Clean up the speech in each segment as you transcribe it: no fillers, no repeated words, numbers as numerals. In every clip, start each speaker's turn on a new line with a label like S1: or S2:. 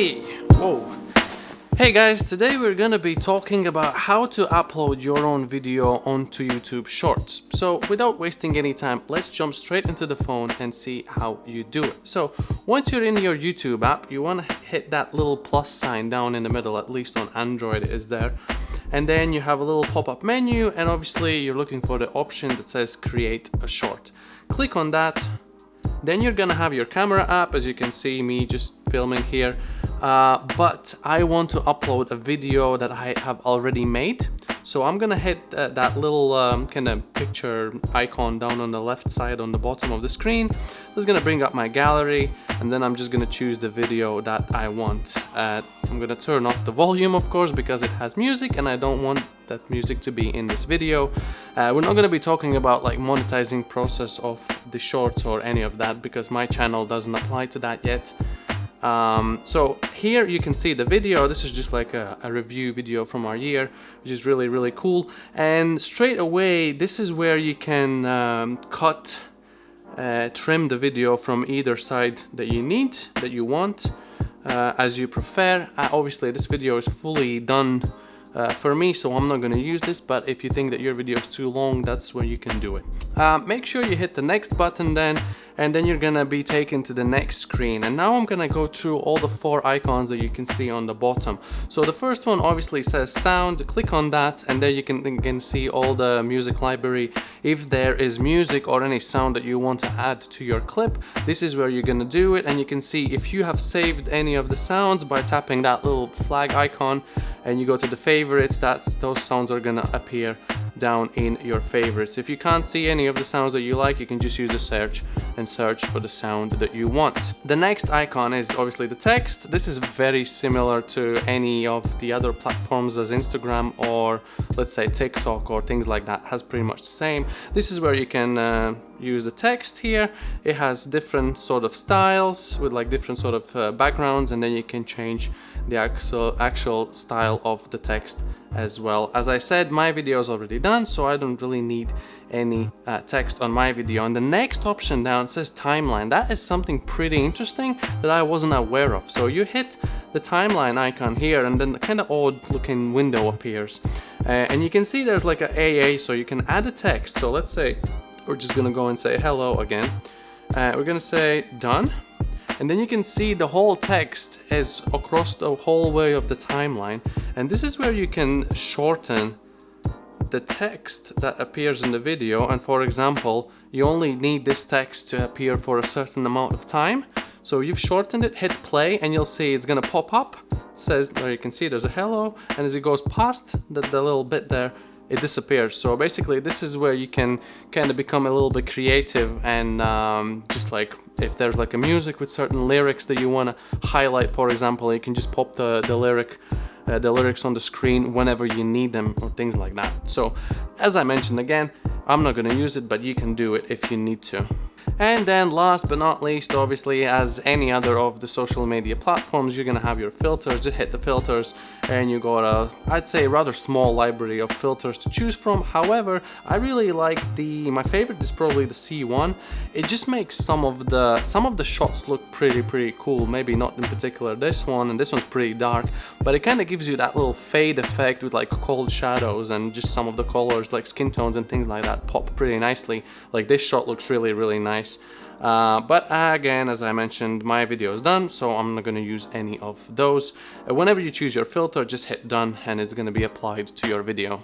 S1: Hey! Whoa! Hey guys, today we're gonna be talking about how to upload your own video onto YouTube Shorts. So without wasting any time, let's jump straight into the phone and see how you do it. So once you're in your YouTube app, you wanna hit that little plus sign down in the middle, at least on Android it is there. And then you have a little pop-up menu, and obviously you're looking for the option that says create a short. Click on that. Then you're gonna have your camera app, as you can see me just filming here, but I want to upload a video that I have already made. So I'm gonna hit that little kind of picture icon down on the left side on the bottom of the screen. This is gonna bring up my gallery, and then I'm just gonna choose the video that I want. I'm gonna turn off the volume, of course, because it has music and I don't want that music to be in this video. We're not gonna be talking about like monetizing process of the shorts or any of that, because my channel doesn't apply to that yet. So here you can see the video. This is just like a review video from our year, which is really cool. And straight away, this is where you can trim the video from either side that you need, that you want, as you prefer. Obviously this video is fully done for me, so I'm not going to use this, but if you think that your video is too long, that's where you can do it. Make sure you hit the next button then, and then you're gonna be taken to the next screen. And now I'm gonna go through all the 4 icons that you can see on the bottom. So the first one obviously says sound. Click on that, and there you can see all the music library. If there is music or any sound that you want to add to your clip, this is where you're gonna do it. And you can see if you have saved any of the sounds by tapping that little flag icon and you go to the favorites, those sounds are gonna appear down in your favorites. If you can't see any of the sounds that you like, you can just use the search and search for the sound that you want. The next icon is obviously the text. This is very similar to any of the other platforms as Instagram or let's say TikTok or things like that. Has pretty much the same. This is where you can use the text here. It has different sort of styles with like different sort of backgrounds, and then you can change the actual style of the text as well. As I said, my video is already done, so I don't really need any text on my video. And the next option down says timeline. That is something pretty interesting that I wasn't aware of. So you hit the timeline icon here, and then the kind of odd looking window appears, and you can see there's like a AA, so you can add a text. So let's say we're just gonna go and say hello again. We're gonna say done. And then you can see the whole text is across the whole way of the timeline. And this is where you can shorten the text that appears in the video. And for example, you only need this text to appear for a certain amount of time. So you've shortened it, hit play, and you'll see it's gonna pop up. Says, there you can see there's a hello, and as it goes past the little bit there, it disappears. So basically this is where you can kind of become a little bit creative, and just like if there's like a music with certain lyrics that you want to highlight, for example, you can just pop the lyrics on the screen whenever you need them or things like that. So as I mentioned again, I'm not going to use it, but you can do it if you need to. And then last but not least, obviously, as any other of the social media platforms, you're gonna have your filters. Just hit the filters and you got I'd say rather small library of filters to choose from. However, I really like my favorite is probably the C1. It just makes some of the shots look pretty cool. Maybe not in particular this one, and this one's pretty dark, but it kind of gives you that little fade effect with like cold shadows, and just some of the colors like skin tones and things like that pop pretty nicely. Like this shot looks really nice. But again, as I mentioned, my video is done, so I'm not going to use any of those. Whenever you choose your filter, just hit done and it's going to be applied to your video.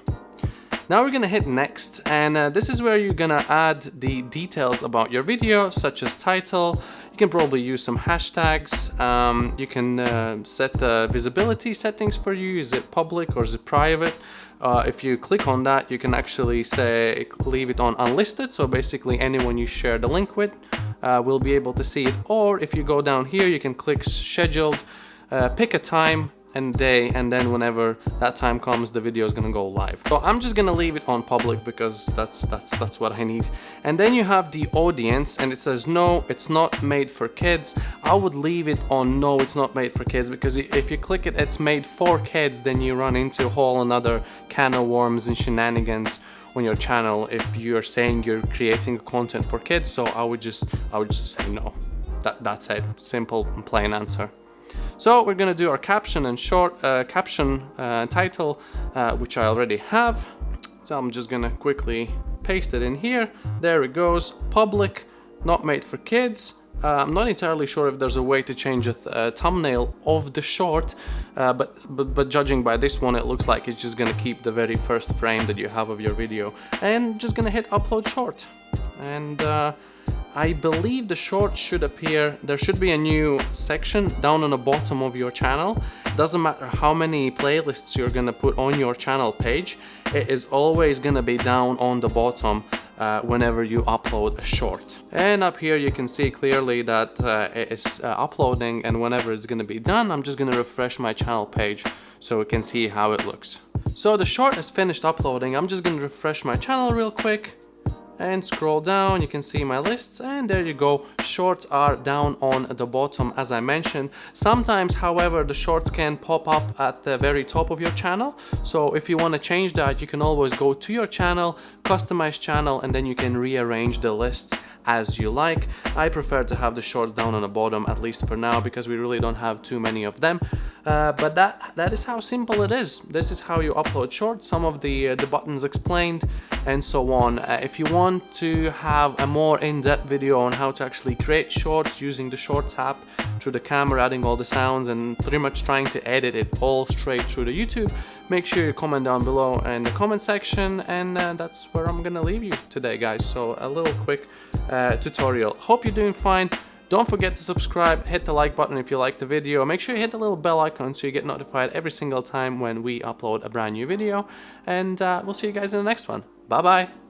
S1: Now we're going to hit next, and this is where you're going to add the details about your video, such as title. You can probably use some hashtags. You can set the visibility settings for you. Is it public or is it private? If you click on that, you can actually say leave it on unlisted, so basically anyone you share the link with will be able to see it. Or if you go down here, you can click scheduled, pick a time and day, and then whenever that time comes, the video is gonna go live. So I'm just gonna leave it on public because that's what I need. And then you have the audience, and it says no, it's not made for kids. I would leave it on no, it's not made for kids, because if you click it, it's made for kids, then you run into a whole another can of worms and shenanigans on your channel if you're saying you're creating content for kids. So I would just say no. That's it. Simple and plain answer. So we're gonna do our caption and short title, which I already have. So I'm just gonna quickly paste it in here. There it goes, public, not made for kids. I'm not entirely sure if there's a way to change a thumbnail of the short, but judging by this one, it looks like it's just gonna keep the very first frame that you have of your video, and just gonna hit upload short. And I believe the short should appear, there should be a new section down on the bottom of your channel. Doesn't matter how many playlists you're gonna put on your channel page, it is always gonna be down on the bottom whenever you upload a short. And up here you can see clearly that it is uploading, and whenever it's gonna be done, I'm just gonna refresh my channel page so we can see how it looks. So the short is finished uploading. I'm just gonna refresh my channel real quick and scroll down. You can see my lists, and there you go. Shorts are down on the bottom, as I mentioned. Sometimes, however, the shorts can pop up at the very top of your channel. So if you want to change that, you can always go to your channel, customize channel, and then you can rearrange the lists as you like. I prefer to have the shorts down on the bottom, at least for now, because we really don't have too many of them. But that is how simple it is. This is how you upload shorts, some of the buttons explained, and so on. If you want to have a more in-depth video on how to actually create shorts using the Shorts app through the camera, adding all the sounds and pretty much trying to edit it all straight through the YouTube, make sure you comment down below in the comment section, and that's where I'm gonna leave you today, guys. So a little quick tutorial. Hope you're doing fine. Don't forget to subscribe, hit the like button if you like the video. Make sure you hit the little bell icon so you get notified every single time when we upload a brand new video. And we'll see you guys in the next one. Bye bye.